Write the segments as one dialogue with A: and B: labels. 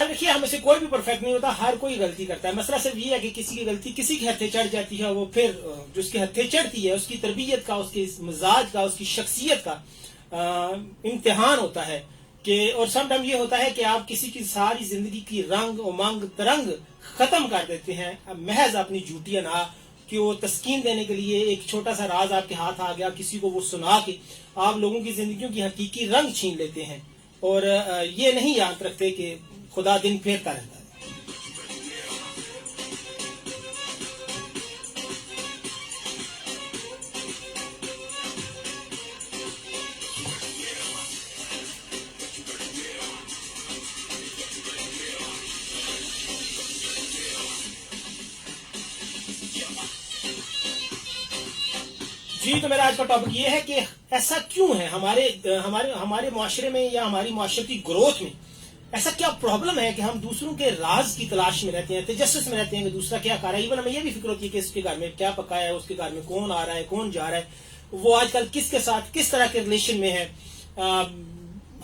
A: Sir देखिए, हम से कोई भी परफेक्ट नहीं होता, हर कोई गलती करता है। मसला सिर्फ ये है कि किसी की गलती किसी के हत्थे चढ़ जाती है, वो फिर जो उसके हत्थे चढ़ती है उसकी तरबियत का, उसके मिजाज का, उसकी शख्सियत का इम्तिहान होता है कि, और समटाइम ये होता है कि आप किसी की सारी जिंदगी की रंग उमंग तरंग खत्म कर देते हैं महज अपनी झूठी अना कि वो तस्कीन देने के लिए एक छोटा सा राज आपके हाथ आ गया, किसी को वो सुना के आप लोगों की जिंदगियों की हकीकी रंग छीन लेते हैं और ये नहीं याद रखते कि खुदा दिन फेरता रहता है। जी, तो मेरा आज का टॉपिक ये है कि ऐसा क्यों है हमारे हमारे हमारे मुआशरे में या हमारी मुआशरती ग्रोथ में ऐसा क्या प्रॉब्लम है कि हम दूसरों के राज की तलाश में रहते हैं, तजस्सुस में रहते हैं कि दूसरा क्या कर रहा है। इवन हमें ये भी फिक्र होती है कि इसके घर में क्या पकाया है, उसके घर में कौन आ रहा है, कौन जा रहा है, वो आजकल किसके साथ किस तरह के रिलेशन में है।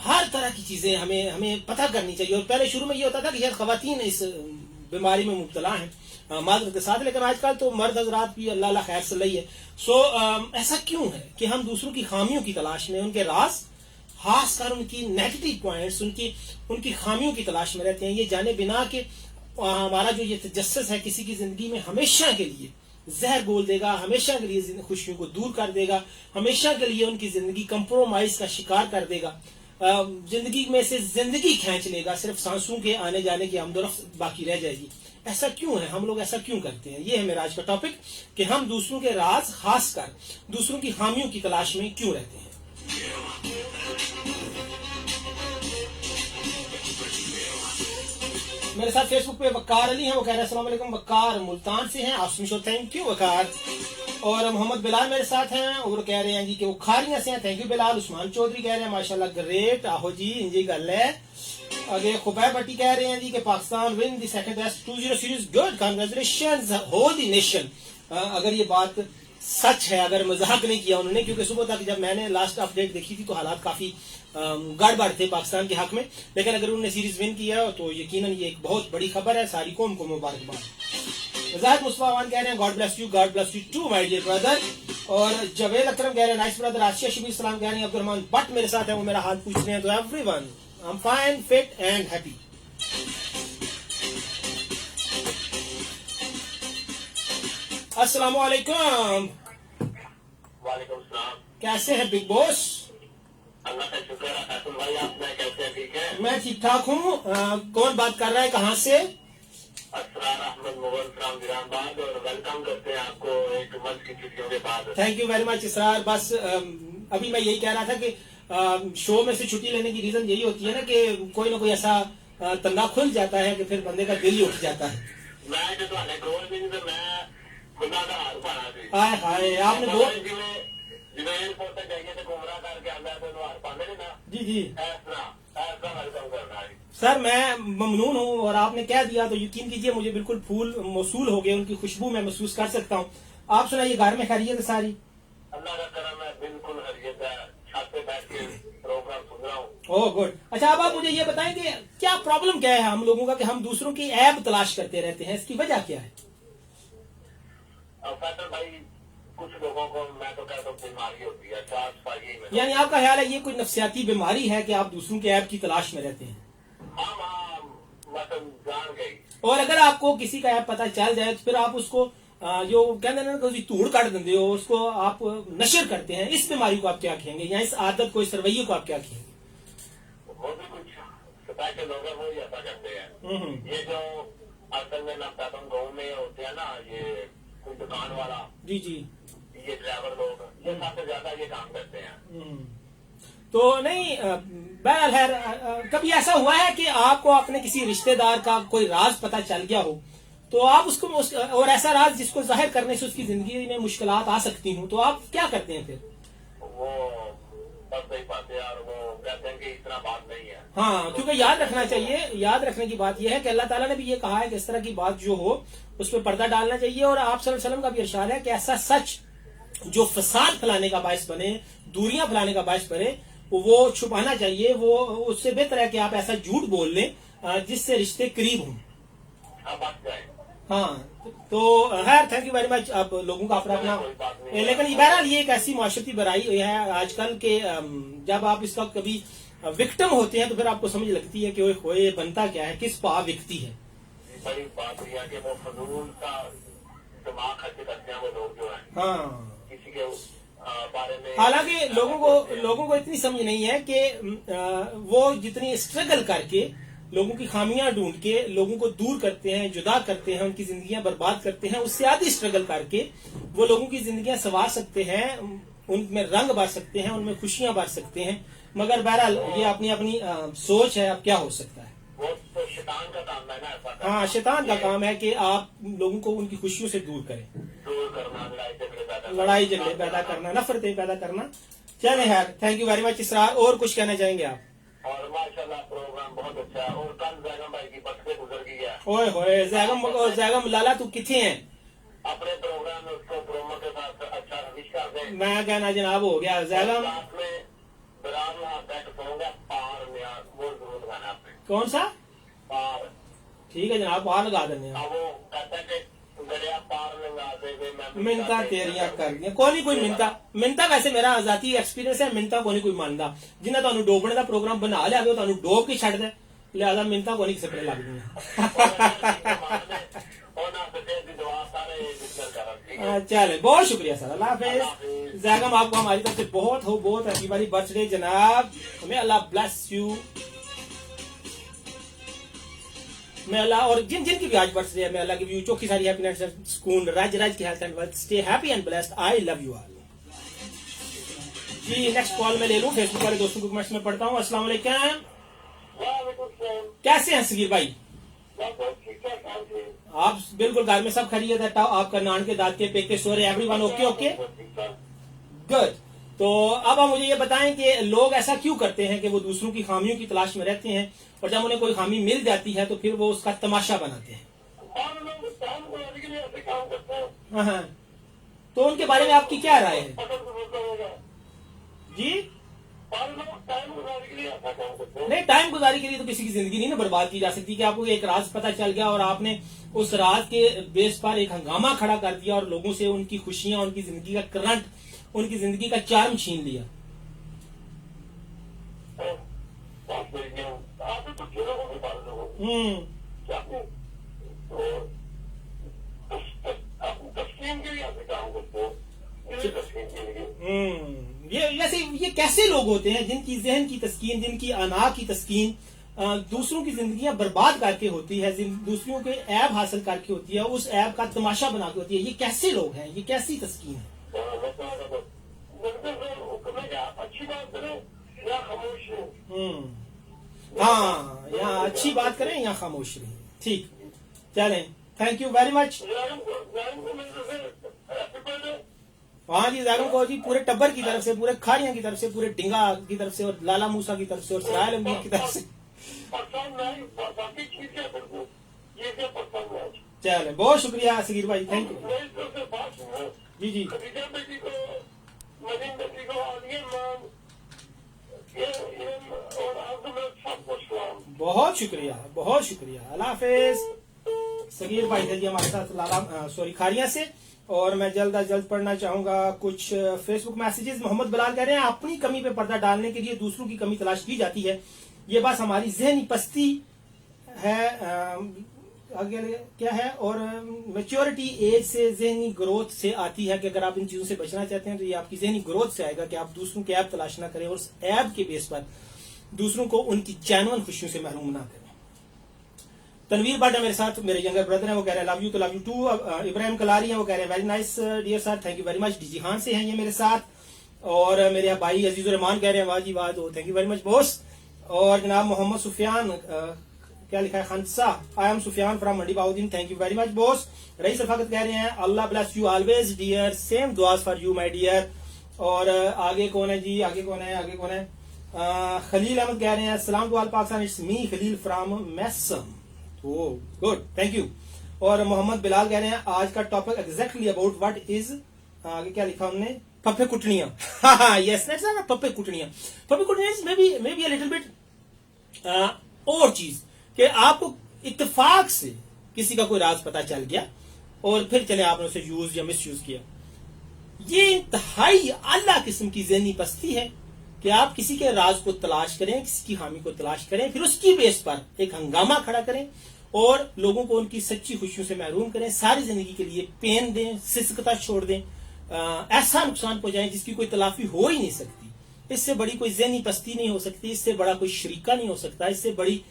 A: हर तरह की चीजें हमें हमें पता करनी चाहिए। और पहले शुरू में ये होता था कि शायद खवातीन इस बीमारी में मुब्तला हैं माजरत के साथ, लेकिन आजकल तो मर्द हजरात भी अल्लाह खैर से लई है। ऐसा क्यों है कि हम दूसरों की खामियों की तलाश में, उनके राज, खासकर उनकी नेगेटिव पॉइंट्स, उनकी खामियों की तलाश में रहते हैं, ये जाने बिना कि हमारा जो ये तजस्सुस है किसी की जिंदगी में हमेशा के लिए जहर घोल देगा, हमेशा के लिए खुशियों को दूर कर देगा, हमेशा के लिए उनकी जिंदगी कंप्रोमाइज का शिकार कर देगा, जिंदगी में से जिंदगी खींच लेगा, सिर्फ सांसों के आने जाने की आमदोरफ्त बाकी रह जाएगी। ऐसा क्यों है, हम लोग ऐसा क्यों करते हैं? ये है मेरा आज का टॉपिक कि हम दूसरों के राज, खासकर दूसरों की खामियों की तलाश में क्यों रहते हैं। मेरे साथ फेसबुक पे वकार अली हैं, वो कह रहे हैं अस्सलाम वालेकुम, वकार मुल्तान से हैं। आसमी शो, थैंक यू वकार। और मोहम्मद बिलाल मेरे साथ हैं और कह रहे हैं जी कि वो खारियां से हैं, थैंक यू बिलाल। उस्मान चौधरी कह रहे हैं माशाल्लाह ग्रेट, आहो जी इंजी गल है। आगे खुबैब भट्टी कह रहे हैं जी कि Pakistan win the second test 2-0 series, good, congratulations whole the nation. अगर ये बात सच है, अगर मजाक नहीं किया उन्होंने, क्योंकि सुबह तक जब मैंने लास्ट अपडेट देखी थी तो हालात काफी गड़बड़ थे पाकिस्तान के हक में, लेकिन अगर उन्होंने सीरीज विन किया तो यकीनन ये एक बहुत बड़ी खबर है, सारी कौम को मुबारकबाद। जाहिद मुस्तफा अवान कह रहे हैं God bless you too my dear brother. और जवेद अकरम कह रहे हैं नाइस ब्रदर। आशिया शबीर सलाम कह रहे हैं अब्दुलरहमान बट मेरे साथ है, वो मेरा हाल पूछ रहे हैं। तो everyone, I am fine, fit and happy. अस्सलाम वालेकुम।
B: वालेकुम सलाम।
A: कैसे हैं बिग बॉस?
B: अल्लाह का शुक्र है। तुम भाई आपने कैसे, ठीक है?
A: मैं ठीक ठाक हूँ। कौन बात कर रहा है, कहाँ से?
B: असरार अहमद मुगल फ्रॉम गिरानबाद, और वेलकम करते हैं आपको एक मंथ की छुट्टियों के बाद।
A: थैंक यू वेरी मच इसरार। बस अभी मैं यही कह रहा था कि शो में से छुट्टी लेने की रीजन यही होती है ना कि कोई ना कोई ऐसा तंदा खुल जाता है कि फिर बंदे का दिल ही उठ जाता है।
B: मैं जो तुम्हारे गोल भी नहीं, तो मैं खुदा का हार पाना थी।
A: हाय हाय, आपने बहुत
B: जिन्हें एयरपोर्ट तक जाइए तो गुमराह करके आंदा है तो हार पाने ना।
A: जी जी
B: ऐसा ऐसा वेलकम करना है
A: सर, मैं ममनून हूँ और आपने कह दिया तो यकीन कीजिए मुझे बिल्कुल फूल मौसूल हो गए, उनकी खुशबू मैं महसूस कर सकता हूँ। आप सुनाइए, घर में खैरियत है सारी?
B: अल्लाह का करम है, बिल्कुल हरियत है, छत पे बैठ के प्रोग्राम सुन रहा हूँ।
A: Oh good. अच्छा, अब आप मुझे ये बताएं कि क्या प्रॉब्लम क्या है हम लोगों का कि हम दूसरों की ऐब तलाश करते रहते हैं, इसकी वजह क्या है?
B: फैसल भाई, कुछ लोगों को मैं तो कहता हूँ बीमारी होती है, चार सफाई में।
A: यानी आपका ख्याल है ये कोई नफ्सियाती बीमारी है कि आप दूसरों के ऐब की तलाश में रहते हैं?
B: हाँ, मतलब जान गई।
A: और अगर आपको किसी का ऐप पता चल जाए तो फिर आप उसको जो कहते हैं ना कि धूड़ काट देते हो, उसको आप नशर करते हैं, इस बीमारी को आप क्या कहेंगे, या इस आदत को, इस रवैये को आप क्या कहेंगे?
B: वो भी कुछ स्पेशल लोग हैं, वो ही ऐसा करते हैं। ये जो असल में नफ्तातम गाँव में होते हैं ना, ये कोई दुकान वाला,
A: जी जी,
B: ये ड्राइवर लोग, ये सबसे ज्यादा ये काम करते हैं।
A: तो नहीं, बहरहाल है, कभी ऐसा हुआ है कि आपको अपने किसी रिश्तेदार का कोई राज पता चल गया हो तो आप उसको, और ऐसा राज जिसको जाहिर करने से उसकी जिंदगी में मुश्किलात आ सकती हूँ, तो आप क्या करते हैं फिर?
B: वो बस नहीं पाते यार, वो कहते हैं कि इतना बात नहीं है।
A: हाँ, क्योंकि याद रखना चाहिए, याद रखने की बात यह है कि अल्लाह ताला ने भी ये कहा है कि इस तरह की बात जो हो उस पर पर्दा डालना चाहिए। और आप सल्लल्लाहु अलैहि वसल्लम का भी इरशाद है कि ऐसा सच जो फसाद फैलाने का बायस बने, दूरियां फैलाने का बायस बने, वो छुपाना चाहिए। वो उससे बेहतर है कि आप ऐसा झूठ बोल लें जिससे रिश्ते करीब हों।
B: हाँ बच जाए।
A: हाँ तो खैर थैंक यू वेरी मच। अब लोगों का अपना अपना,
B: कोई बात नहीं।
A: लेकिन बहरहाल ये एक ऐसी माशरती बुराई है आजकल के, जब आप इसका कभी विक्टिम होते हैं तो फिर आपको समझ लगती है कि वो होए बनता क्या है, किस पा विकती है।
B: बड़ी बात यह है कि वो फजूल का दिमाग खर्च करते हैं वो लोग जो है
A: हाँ,
B: किसी के बारे में।
A: हालांकि लोगों को इतनी समझ नहीं है कि वो जितनी स्ट्रगल करके लोगों की खामियां ढूंढ के लोगों को दूर करते हैं, जुदा करते हैं, उनकी जिंदगियां बर्बाद करते हैं, उससे आधी स्ट्रगल करके वो लोगों की जिंदगियां संवार सकते हैं, उनमें रंग भर सकते हैं, उनमें खुशियां भर सकते हैं। मगर बहरहाल ये अपनी अपनी सोच है, अब क्या हो सकता है।
B: वो तो शैतान का काम है ना ऐसा करना।
A: हाँ, शैतान का काम है कि आप लोगों को उनकी खुशियों से दूर करें,
B: दूर करना,
A: लड़ाई झगड़े पैदा करना, नफरतें पैदा करना। चले यार, थैंक यू वेरी मच इसरार। और कुछ कहना चाहेंगे आप?
B: और माशाल्लाह प्रोग्राम बहुत अच्छा है। और कल जैगम भाई की बर्थडे गुजर गई है।
A: ओए होए जैगम लाला तू किथे हैं?
B: अपने प्रोग्राम में उसको प्रोमो के साथ अच्छा विश कर दें।
A: मैं कहना जनाब हो गया जैगम।
B: साथ में बिराम बैठ सॉन्ग है पार में, वो जरूर गाना आपने।
A: कौन सा?
B: पार।
A: ठीक है जनाब, बाहर लगा देने
B: अब वो कहता है कि दरिया पार लगा दे दे, मैं
A: मिनता तेरिया कर दिया। कोई मिनता वैसे मेरा जाती एक्सपीरियंस है, मिनता कोई मानदा। जिन्हें तुहानू डोबने का प्रोग्राम बना लिया वो तुहानू डोब के छड़ दे, लिहाजा मिनता कोई किसी पे लग चले, बहुत शुक्रिया सर, अल्लाह हाफिज। जैगम आपको हमारी तरफ से बहुत हैप्पी वाली बर्थडे जनाब। हमें अल्लाह ब्लेस यू। मैं अल्लाह, और जिन जिन की भी आज बर्थडे है, मैं अल्लाह गिव यू चौकी सारी हैप्पीनेस, सुकून, राज की health and wealth. Stay happy and blessed. I love you all. जी नेक्स्ट कॉल मैं ले लूं, फेसबुक वाले दोस्तों को कमेंट्स में पढ़ता हूँ। अस्सलाम वालेकुम, कैसे हैं सगीर भाई? आप बिल्कुल घर में सब खैरियत है? आपका नान के दाद के पेके सोरे एवरीवन ओके ओके गुड। तो अब आप मुझे ये बताएं कि लोग ऐसा क्यों करते हैं कि वो दूसरों की खामियों की तलाश में रहते हैं और जब उन्हें कोई खामी मिल जाती है तो फिर वो उसका तमाशा बनाते हैं। हाँ, तो उनके बारे में आपकी क्या राय है जी? नहीं, टाइम गुजारी के लिए तो किसी की जिंदगी नहीं ना बर्बाद की जा सकती कि आपको एक राज पता चल गया और आपने उस राज के बेस पर एक हंगामा खड़ा कर दिया और लोगों से उनकी खुशियां, उनकी जिंदगी का करंट, उनकी जिंदगी का चार्म छीन लिया। ये कैसे लोग होते हैं जिनकी जहन की तस्कीन, जिनकी अना की तस्कीन दूसरों की जिंदगियां बर्बाद करके होती है, दूसरों के ऐब हासिल करके होती है, उस ऐब का तमाशा बना के होती है। ये कैसे लोग हैं? ये कैसी तस्कीन है? हाँ, यहाँ अच्छी बात करें या खामोश रहें। ठीक, चलें, थैंक यू वेरी मच। हाँ जी, जैगम को जी पूरे टब्बर की तरफ से, पूरे खारिया की तरफ से, पूरे टिंगा की तरफ से, और लाला मूसा की तरफ से, और सराय अमीर की तरफ से। चले, बहुत शुक्रिया सगीर भाई, थैंक यू जी जी। बहुत शुक्रिया, अल्लाह हाफिज। सगीर भाई थे जी हमारे साथ लाला खारिया से। और मैं जल्द अज जल्द पढ़ना चाहूंगा कुछ फेसबुक मैसेजेस। मोहम्मद बिलाल कह रहे हैं अपनी कमी पे पर्दा डालने के लिए दूसरों की कमी तलाश की जाती है, ये बात हमारी जहनी पस्ती है। आगे क्या है? और मैच्योरिटी एज से, जहनी ग्रोथ से आती है कि अगर आप इन चीजों से बचना चाहते हैं तो ये आपकी जहनी ग्रोथ से आएगा कि आप दूसरों के ऐब तलाश ना करें और उस ऐब के बेस पर दूसरों को उनकी जैनुअन खुशियों से महरूम ना करें। तनवीर भट्ट है मेरे साथ, मेरे यंगर ब्रदर हैं, वो कह रहे हैं लव यू तो love you too. Ibrahim Kalari हैं, वो कह रहे हैं very nice dear sir, thank you very much. DG Khan से हैं ये मेरे साथ। और मेरे भाई अजीजुर रहमान कह रहे हैं वाह जी वाह, तो thank you very much boss. और जनाब मोहम्मद सुफियान, क्या लिखा है? Khansa, I am Sufiyan from Mandi Bahauddin, thank you very much boss. Raees Rafaqat कह रहे हैं Allah bless you always dear, same दुआस फॉर यू माय डियर। और आगे कौन है जी? आगे कौन है? खलील अहमद कह रहे हैं सलाम to all Pakistan, it's me Khalil from Maisam. Good, thank you. और मोहम्मद बिलाल कह रहे हैं आज का topic exactly about what is, आगे क्या लिखा हमने? पप्पे कुटनियां। यस, दैट्स पप्पे कुटनियां। पप्पे कुटनियां may be a little bit और चीज कि आपको इत्तेफाक से किसी का कोई राज पता चल गया और फिर चले आपने उसे यूज या मिस यूज किया। ये इंतहाई आला किस्म की ज़हनी पस्ती है कि आप किसी के राज को तलाश करें, किसी की खामी को तलाश करें, फिर उसकी बेस पर एक हंगामा खड़ा करें और लोगों को उनकी सच्ची खुशियों से महरूम करें, सारी जिंदगी के लिए पेन दें, सिसकता छोड़ दें, ऐसा नुकसान पहुंचाएं जिसकी कोई तलाफी हो ही नहीं सकती। इससे बड़ी कोई ज़हनी पस्ती नहीं हो सकती, इससे बड़ा कोई शरीका नहीं हो सकता, इससे बड़ी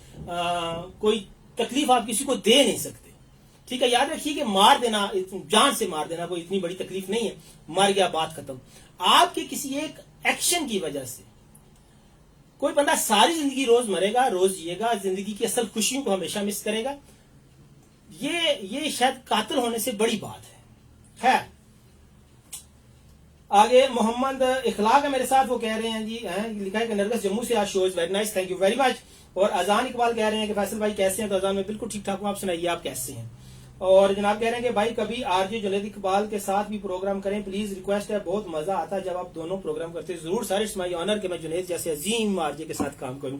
A: कोई तकलीफ आप किसी को दे नहीं सकते। ठीक है, याद रखिए कि मार देना, जान से मार देना कोई इतनी बड़ी तकलीफ नहीं है। मर गया, बात खत्म। आपके किसी एक एक्शन की वजह से कोई बंदा सारी जिंदगी रोज मरेगा, रोज जिएगा, जिंदगी की असल खुशियों को हमेशा मिस करेगा। ये शायद कातिल होने से बड़ी बात है। आगे मोहम्मद इखलाक है मेरे साथ, वो कह रहे हैं जी, लिखा है कि नरगस जम्मू से, आज show is very nice, thank you very much. और अजान इकबाल कह रहे हैं कि फैसल भाई कैसे हैं? तो अजान में बिल्कुल ठीक ठाक हूं, आप सुनाइए आप कैसे हैं? और जनाब कह रहे हैं कि भाई कभी आरजे जुनैद इकबाल के साथ भी प्रोग्राम करें प्लीज, रिक्वेस्ट है, बहुत मजा आता है जब आप दोनों प्रोग्राम करते हैं। जरूर सर, इट्स माय ऑनर कि मैं जुनैद जैसे अजीम आरजे के साथ काम करूं।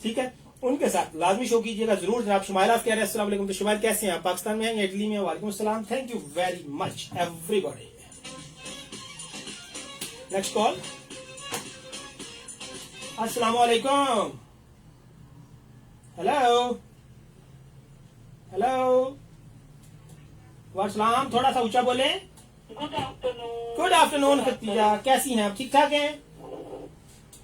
A: ठीक है, उनके साथ लाजमी शो कीजिएगा जरूर। जनाब शुमाइला कह रहे हैं अस्सलाम वालेकुम। तो शुमाइल कैसे हैं आप? पाकिस्तान में हैं या इटली में? वालेकुम अस्सलाम, thank you very much everybody. Next call. अस्सलाम वालेकुम। हेलो हेलो, वालेकुम, थोड़ा सा ऊंचा बोले।
B: Good afternoon.
A: Good afternoon Khatija, कैसी हैं आप? ठीक ठाक हैं?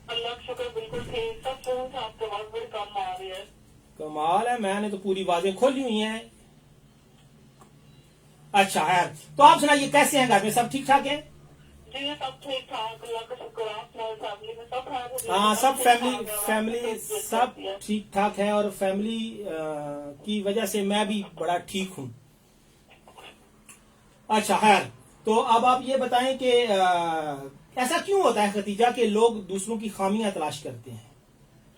B: अल्लाह का शुक्र, बिल्कुल ठीक। सब फोन से आपके आवाज बड़ी कम आ रही है।
A: कमाल है, मैंने तो पूरी आवाजें खोली हुई हैं। अच्छा है, तो आप सुनाइए कैसे हैं? घर में सब ठीक ठाक हैं?
B: जी सब ठीक ठाक, अल्लाह का शुक्र। आप फैमिली में सब है?
A: हाँ, सब फैमिली सब ठीक ठाक है और फैमिली की वजह से मैं भी बड़ा ठीक हूँ। अच्छा है, तो अब आप ये बताएं कि ऐसा क्यों होता है खतीजा कि लोग दूसरों की खामियां तलाश करते हैं?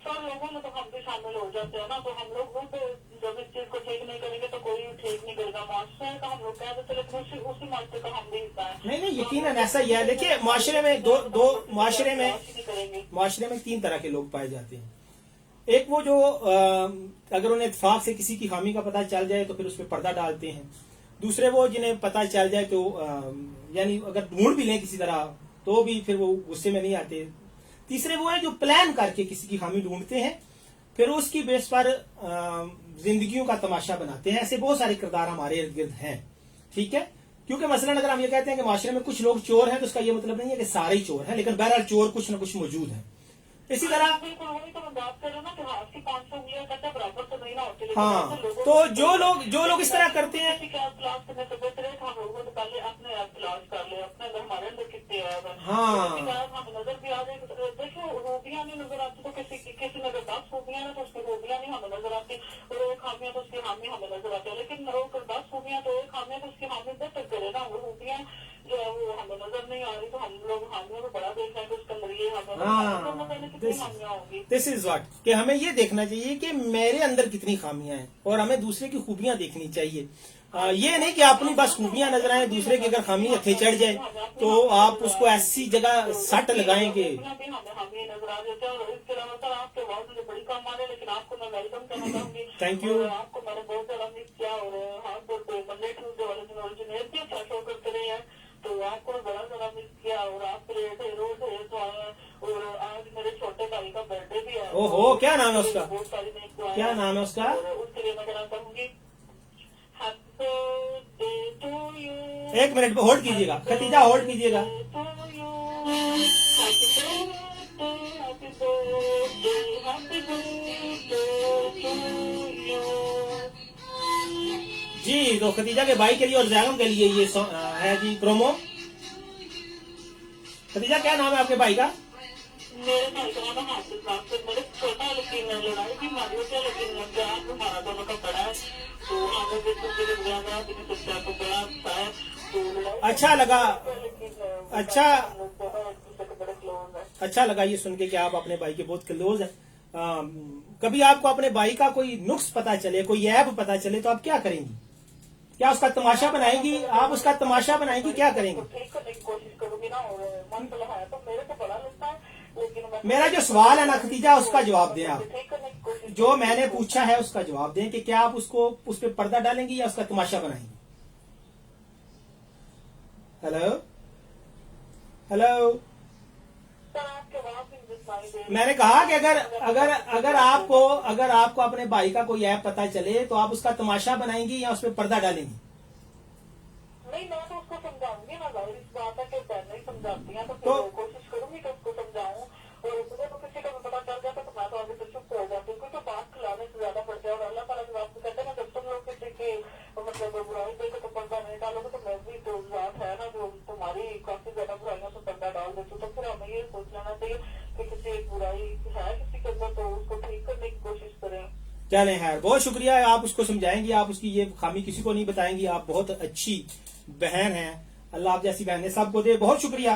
B: सब लोगों में तो हम भी शामिल हो जाते हैं ना, तो हम लोग वो जब इस चीज को ठीक नहीं करेंगे तो कोई ठीक नहीं करेगा। माशरे का हम लोग कह देते, लेकिन उसी माशरे का हम भी हिस्सा है।
A: नहीं, यकीनन ऐसा ही है। देखिए, माशरे में माशरे में 3 तरह के लोग पाए जाते हैं। एक वो जो अगर उन्हें इत्तेफाक से किसी की खामी का पता चल जाए तो फिर उस पर पर्दा डालते हैं। दूसरे वो जिन्हें पता चल जाए तो यानी अगर ढूंढ भी लें किसी तरह तो भी फिर वो गुस्से में नहीं आते। तीसरे वो है जो प्लान करके किसी की खामी ढूंढते हैं, फिर उसकी बेस पर जिंदगियों का तमाशा बनाते हैं। ऐसे बहुत सारे किरदार हमारे इर्द गिर्द हैं। ठीक है, क्योंकि मसलन अगर हम ये कहते हैं कि माशरे में कुछ लोग चोर हैं तो उसका ये मतलब नहीं है कि सारे ही चोर हैं, लेकिन बहरहाल चोर कुछ न कुछ मौजूद है। इसी तरह
B: बिल्कुल, वही तो मैं बात कर रहा हूँ ना कि हाथ की 500 उंगलियां कहते हैं बराबर तो नहीं ना होती।
A: हाँ, तो जो लोग इस तरह करते हैं,
B: तलाश करने से बेहतर है हम लोगों को पहले अपने आप तलाश कर ले, अपने अंदर हमारे अंदर कितने है।
A: हाँ,
B: हमें नजर भी आ जाएगी। देखो, खूबियां नहीं नजर आती तो किसी में अगर 10 खूबियां ना तो उसकी खूबियां नहीं हमें नजर आती, और एक खामियां तो उसकी हामी हमें नजर आती है। लेकिन 10 खूबियां तो एक खामियां तो उसकी हामी बेहतर करे ना। वो खूबियां जो है वो हमें नजर नहीं आ रही तो हम लोग हामियों को बड़ा देख रहे हैं कि उसके अंदर ये हमें
A: दिस इज व्हाट कि हमें ये देखना चाहिए कि मेरे अंदर कितनी खामियां हैं और हमें दूसरे की खूबियां देखनी चाहिए। ये नहीं कि अपनी बस खूबियां नजर आए, दूसरे की अगर खामी हथे चढ़ जाए तो आप उसको ऐसी जगह सट लगाएंगे। Thank you.
B: आपको मैंने बहुत ज्यादा मिस किया और मंडे ट्यूजडे वाले दिन ओरिजिनेट भी अच्छा शो करते रहे हैं, तो आपको बड़ा ज्यादा मिस किया। और आप रोज तो आए, और आज मेरे छोटे भाई का बर्थडे भी है।
A: ओहो, क्या नाम है उसका?
B: बहुत सारी नहीं,
A: क्या नाम है उसका?
B: उसके लिए मैं कहना चाहूंगी happy birthday to you.
A: 1 minute hold कीजिएगा खतीजा, होल्ड कीजिएगा। जी, तो खतीजा के भाई के लिए और जैगम के लिए ये है जी प्रोमो। खतीजा, क्या नाम है आपके भाई का?
B: मेरे भाई का नाम हाफिज नासिर। मेरे छोटा है लेकिन लड़ाई भी मारी होती है, लेकिन प्यार हमारा दोनों का बड़ा है, तो हमें तो बड़ा अच्छा है। तो
A: अच्छा लगा, अच्छा लगा ये सुन के कि आप अपने भाई के बहुत क्लोज हैं। कभी आपको अपने भाई का कोई नुक्स पता चले, कोई ऐब पता चले तो आप क्या करेंगी? क्या उसका तमाशा बनाएंगी? आप उसका तमाशा बनाएंगी, क्या करेंगी?
B: कोशिश करूंगी ना, और मन तो लगाया तो मेरे को बड़ा लगता है, लेकिन
A: मेरा जो सवाल है ना खतीजा, उसका जवाब दें आप।
B: ठीक करने की कोशिश
A: जो मैंने पूछा है उसका जवाब दें कि क्या आप उसको उस पर पर्दा डालेंगी या उसका तमाशा बनाएंगी। Hello hello.
B: सर आपके आवाज भी सुनाई दे रही है।
A: मैंने कहा कि अगर आपको अपने भाई का कोई ऐप पता चले तो आप उसका तमाशा बनाएंगी या उस पर पर्दा डालेंगी।
B: नहीं, मैं तो उसको समझाऊंगी ना, जाहिर इस बात है कि बहन नहीं समझाती हैं, तो फिर
A: तो-
B: कोशिश करूंगी कि उसको समझाऊं। और उसको तो किसी का भी पता चल जाता तो मैं तो आगे से चुप हो जाती हूँ, क्योंकि बात खिलाने से ज्यादा पड़ता है। और अल्लाह ताला की बात कहते हैं ना, जब तुम लोग किसी की मतलब बुराई देखे तो पर्दा नहीं डालोगे, तो मैं भी तो बात है ना जो तुम्हारी काफी ज्यादा बुराइयों से पर्दा डाल देती हूँ। तो फिर हमें ये सोच लेना चाहिए कि किसी एक बुराई है किसी के अंदर, तो उसको ठीक करने की कोशिश करें।
A: चलें खैर, बहुत शुक्रिया। आप उसको समझाएंगी, आप उसकी ये खामी किसी को नहीं बताएंगी। आप बहुत अच्छी बहन हैं। अल्लाह आप जैसी बहनें सबको दे। बहुत शुक्रिया।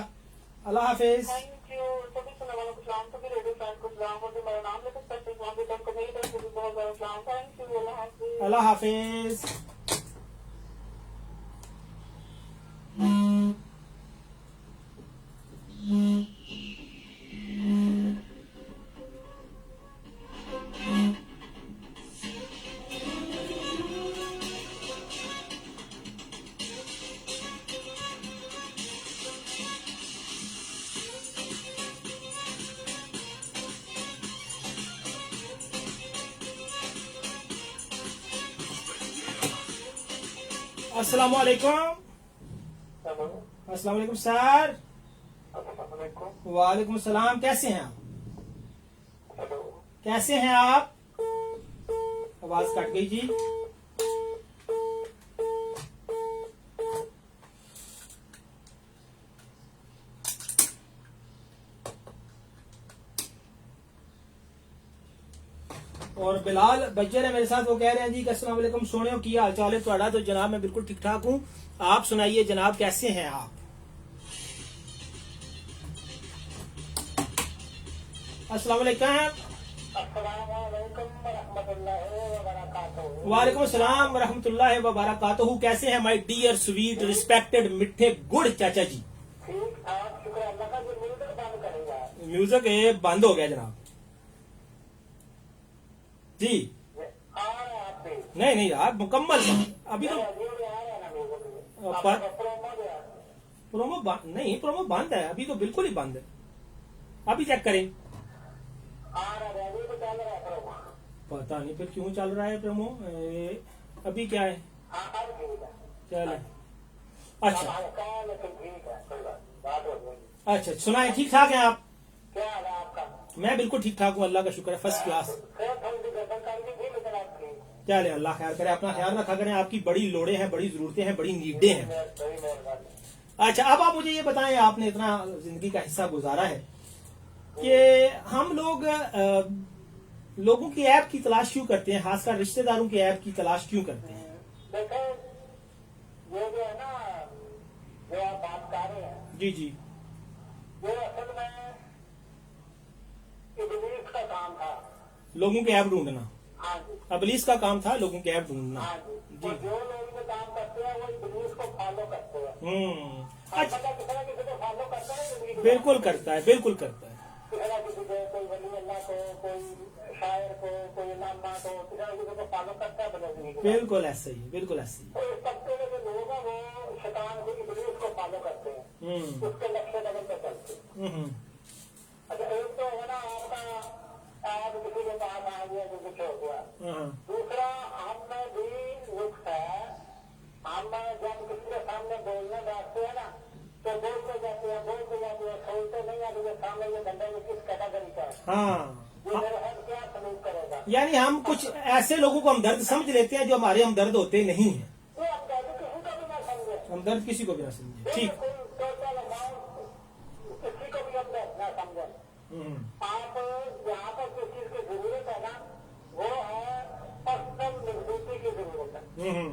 A: अल्लाह हाफिज।
B: Thank you. सभी सुनने वालों को सलाम, सभी रेडियो फैन को सलाम, और जो मेरा नाम लेकर स्पेशल सलाम देता है उनको मेरी तरफ से भी बहुत ज्यादा सलाम। Thank you. अल्लाह हाफिज।
A: अल्लाह हाफिज। अस्सलाम वालेकुम।
B: हेलो,
A: अस्सलाम वालेकुम सर।
B: अस्सलाम वालेकुम।
A: वालेकुम सलाम। कैसे हैं आप?
B: हेलो,
A: कैसे हैं आप? आवाज कट गई जी। और बिलाल बज्जर है मेरे साथ, वो कह रहे हैं जी कि अस्सलाम वालेकुम सोने की हाल चाल है ਤੁਹਾਡਾ। तो जनाब मैं बिल्कुल ठीक ठाक हूँ। आप सुनाइए जनाब, कैसे हैं आप? अस्सलाम वालेकुम।
B: अस्सलामुअलैकुम वरहमतुल्लाहि वबरकातुहू।
A: वालेकुम अस्सलाम वरहमतुल्लाहि वबरकातुहू। कैसे हैं माय डियर स्वीट रिस्पेक्टेड मिठे गुड चाचा जी?
B: ठीक ठाक, शुक्र अल्लाह का। जो म्यूजिक बंद करेगा
A: म्यूजिक ये बंद हो गया जनाब जी।
B: आ रहा है आप पे।
A: नहीं नहीं यार, मुकम्मल बंद। अभी तो
B: ये आ रहा है ना म्यूजिक,
A: पर
B: आपका प्रोमो जो है।
A: प्रोमो नहीं, प्रोमो बंद है अभी तो, बिल्कुल ही बंद है। अभी चेक करें।
B: आ रहा है, अभी तो चल रहा है प्रोमो।
A: पता नहीं फिर क्यों चल रहा है प्रोमो। अभी क्या है?
B: हाँ, अब ठीक है।
A: चले।
B: अब
A: अच्छा
B: हल्का है, लेकिन ठीक है, कोई बात हो गई।
A: अच्छा, सुनाए ठीक ठाक हैं आप?
B: क्या हाल है आपका?
A: मैं बिल्कुल ठीक ठाक हूँ, अल्लाह का शुक्र है, फर्स्ट क्लास।
B: फिर थोड़ी सी गर्दन कर दी थी, लेकिन आप ठीक।
A: चले, अल्लाह खैर करे। अपना ख्याल रखा करें। आपकी बड़ी लोड़े हैं, बड़ी जरूरतें हैं, बड़ी नीडें हैं।
B: बड़ी मेहरबानी।
A: अच्छा, अब आप मुझे ये बताएं, आपने इतना जिंदगी का हिस्सा गुजारा है कि हम लोग लोगों की ऐप की तलाश क्यों करते हैं, खासकर रिश्तेदारों की ऐप की तलाश क्यों करते हैं?
B: देखो, ये जो है ना, जो आप बात कर रहे हैं,
A: जी जी।
B: ये असल में इब्लीस का काम था।
A: लोगों की ऐप ढूंढना
B: हाँ जी,
A: इब्लीस का काम था, लोगों की ऐप ढूंढना।
B: हाँ जी।
A: जी।
B: और जो लोग ये काम करते हैं वो इब्लीस को फॉलो करते हैं।
A: अच्छा,
B: मतलब किसी न किसी को फॉलो करते हैं जिंदगी में।
A: बिल्कुल करता है, बिल्कुल करता है।
B: किसी न किसी को, कोई वली अल्लाह को, कोई शायर को, कोई इमामा को, किसी न किसी को फॉलो करता है अपनी जिंदगी में।
A: बिल्कुल ऐसा ही है, बिल्कुल ऐसा ही है।
B: तो इस तबके के जो लोग हैं वो शैतान को, इब्लीस को फॉलो करते हैं,
A: हम्म
B: उसके नक्शे कदम पे चलते हैं।
A: हम्म
B: अच्छा, एक तो है ना आपका, आज किसी के पास आ गया तो कुछ हो गया।
A: हाँ,
B: दूसरा, हम में भी नुक्स है। हम जब किसी के सामने बोलने बैठते हैं ना, तो बोलते जाते हैं, सोचते नहीं है कि ये सामने ये बंदा ये किस कैटेगरी का है,
A: हाँ।
B: ये मेरे साथ क्या सलूक करेगा।
A: यानी हम कुछ ऐसे लोगों को हमदर्द समझ लेते हैं जो हमारे हमदर्द होते नहीं है।
B: ये हम कहते किसी का भी ना समझे,
A: हमदर्द किसी को भी ना समझे। ठीक।
B: कोई टोटल अमाउंट किसी को भी हम ना समझे।
A: हम्म
B: आप जहाँ पर किस चीज की जरूरत है ना, वो है पर्सनल मजबूती की जरूरत है।
A: हम्म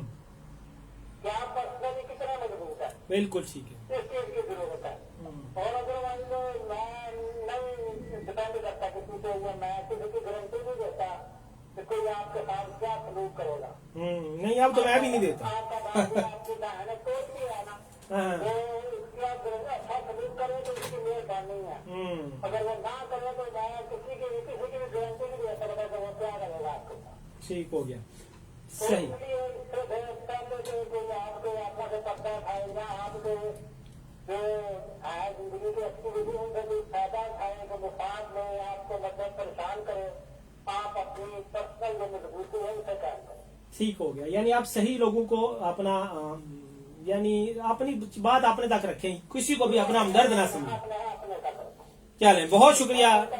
B: क्या पर्सनली कितना मजबूत है,
A: बिल्कुल ठीक है।
B: इस चीज की जरूरत है। और अदरवाइज मैं नहीं डिपेंड करता किसी पे, या मैं किसी की गारंटी नहीं देता कि कोई आपके साथ क्या सलूक करेगा।
A: नहीं, अब तो मैं भी नहीं देता।
B: आपका बाबू, आपकी बहन है, कोई भी है ना,
A: हाँ,
B: वो इसकी आप अच्छा सलूक करे तो इसकी मेहरबानी है।
A: हम्म
B: अगर वो ना करे तो मैं किसी की भी गारंटी नहीं दे सकता कि वो क्या
A: ठीक हो गया, सही।
B: जिंदगी की एक्टिविटी उनसे कोई फायदा उठाए तो मुफाद में आपको मतलब परेशान करे, आप अपनी पर्सनल जो मजबूती है उसे कायम करें।
A: ठीक हो गया, यानी आप सही लोगों को अपना यानी अपनी बात अपने तक रखें, किसी को भी अपना हमदर्द ना समझें।
B: अपने अपने तक रखें।
A: चलें, बहुत शुक्रिया।
B: जब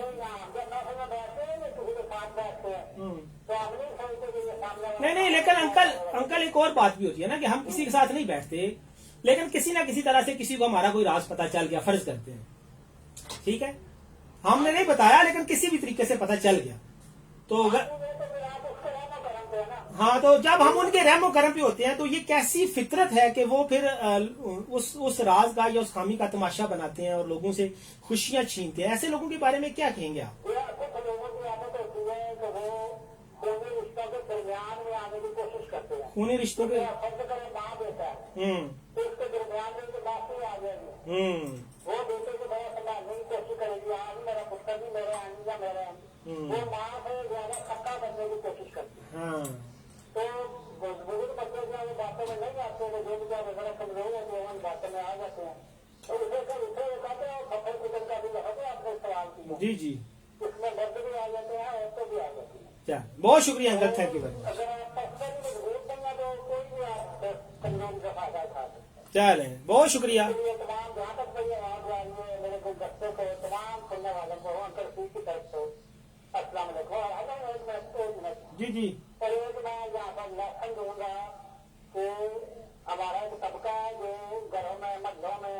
B: नौकरी बैठते हैं किसी के साथ बैठते हैं तो आप नहीं सोचते कि ये सामने
A: नहीं, लेकिन अंकल एक और बात भी होती है ना कि हम किसी के साथ नहीं बैठते, लेकिन किसी ना किसी तरह से किसी को हमारा कोई राज पता चल गया, फर्ज करते हैं, ठीक है, हमने नहीं बताया लेकिन किसी भी तरीके से पता चल गया, तो हाँ, तो जब हम उनके रहमो करम पे होते हैं तो ये कैसी फितरत है कि वो फिर उस राज का या उस खामी का तमाशा बनाते हैं और लोगों से खुशियां छीनते हैं। ऐसे लोगों के बारे में क्या कहेंगे आप?
B: कुछ लोगों की आदत होती है कि वो खूनी रिश्तों के दरमियान में आने की कोशिश करते हैं।
A: खूनी रिश्तों के
B: फर्ज करें माँ बेटा है तो उसके दरमियान में जो बात आ जाएगी, वो बेटे को बड़ा संभालने की कोशिश करेगी, आज मेरा पुत्र भी मेरे आने या मेरे आने, वो माँ से ज्यादा खट्टा करने की कोशिश करती है।
A: हाँ,
B: तो बुजुर्ग बच्चे जो है बातों में नहीं आते, वो जो भी वगैरह कमजोर होते हैं उन बातों में आ जाते हैं। तो उसे कहते हैं सफर गुजर का भी लगा आपने सवाल किया,
A: जी जी,
B: उसमें मर्द भी आ जाते हैं औरतें भी आ जाती हैं।
A: क्या, बहुत शुक्रिया uncle, thank you very much.
B: अगर आप पर्सनली मजबूत बना तो कोई भी आप कमजोरी का फायदा उठा सकते हैं।
A: चलें, बहुत शुक्रिया।
B: इसलिए तमाम जहाँ तक मेरी आवाज आ रही है मेरे को बच्चों को तमाम सुनने वालों को अंकल सी की तरफ से अस्सलाम वालेकुम।
A: जी जी,
B: और एक मैं यहाँ पर लेसन दूंगा कि हमारा एक तबका है जो घरों में महलों में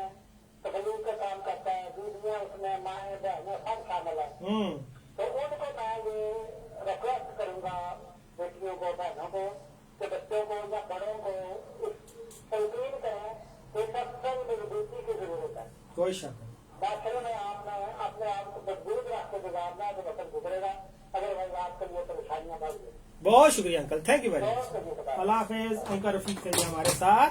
B: तकलीफ का काम करता है, बीवियाँ उसमें माएँ बहनें सब शामिल है, तो उनको मैं ये रिक्वेस्ट करूंगा बेटियों को बहनों को कि बच्चों को या बड़ों को तलकीन करें कि सबसे मजबूती की जरूरत है।
A: कोई शक नहीं।
B: माशरे में आपने अपने आप को मजबूत रख के गुजारना है तो वक्त गुजरेगा, अदरवाइज आपके लिए परेशानियां बढ़ जाएंगी।
A: बहुत शुक्रिया uncle, thank you very much. Allah Hafiz. Uncle Rafiq थे हमारे साथ।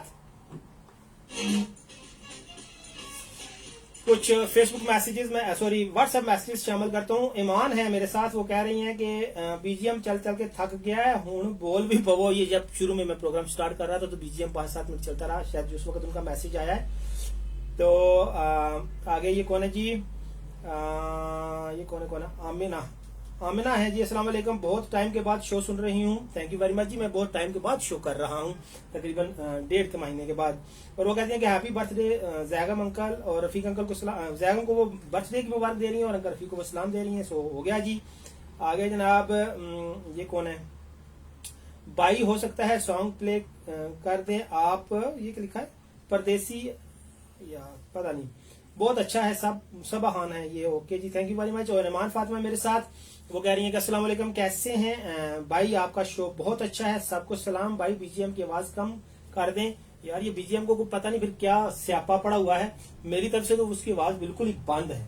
A: कुछ फेसबुक मैसेजेस में सॉरी व्हाट्सएप मैसेजेस शामिल करता हूँ। ईमान है मेरे साथ, वो कह रही हैं कि बीजीएम चल चल के थक गया है, हूं बोल भी पवो। ये जब शुरू में मैं प्रोग्राम स्टार्ट कर रहा था तो बीजीएम 5-7 मिनट चलता रहा, शायद जिस वक्त उनका मैसेज आया है। तो आगे ये कौन है जी? ये कौन है? आमिना है जी। अस्सलाम वालेकुम, बहुत टाइम के बाद शो सुन रही हूँ। थैंक यू वेरी मच जी, मैं बहुत टाइम के बाद शो कर रहा हूँ, तकरीबन 1.5 महीने के बाद। और वो कहते हैं कि हैप्पी बर्थडे जैगम अंकल और रफीक अंकल को सलाम। जैगम को वो बर्थडे की मुबारक दे रही हैं और अंकल रफीक को वो सलाम दे रही हैं। सो हो गया जी। आगे जनाब ये कौन है? बाई हो सकता है सॉन्ग प्ले कर दें आप। ये क्या लिखा है? परदेसी या पता नहीं। बहुत अच्छा है, सब आहान है ये। ओके जी, थैंक यू वेरी मच। और रहमान फातिमा मेरे साथ, वो कह रही है कि अस्सलाम वालेकुम, कैसे हैं भाई? आपका शो बहुत अच्छा है, सबको सलाम भाई। बीजीएम की आवाज कम कर दें यार। ये बीजीएम को पता नहीं फिर क्या स्यापा पड़ा हुआ है। मेरी तरफ से तो उसकी आवाज बिल्कुल ही बंद है।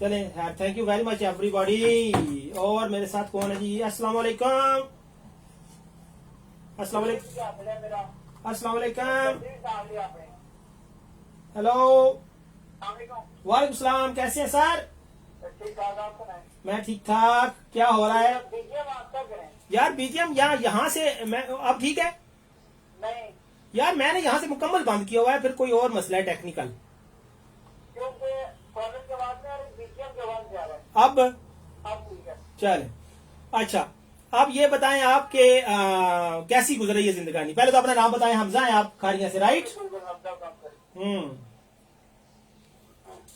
A: चले यार, thank you very much everybody. और मेरे साथ कौन है जी? अस्सलाम वालेकुम। अस्सलाम वालेकुम। अस्सलाम वालेकुम। हेलो, वालेकुम सलाम। कैसे हैं सर? मैं ठीक ठाक। क्या हो रहा है यार? बीजीएम यहाँ से मैं अब ठीक है
B: नहीं
A: यार, मैंने यहाँ से मुकम्मल बंद किया हुआ है, फिर कोई और मसला है टेक्निकल।
B: क्योंकि कॉलेज के बाद में बीजीएम के बाद जा रहा है। अब ठीक है।
A: चले, अच्छा अब ये बताएं आपके कैसी गुजर रही है जिंदगानी? पहले तो अपना नाम बताएं। हमजा हैं आप, खारिया से, राइट?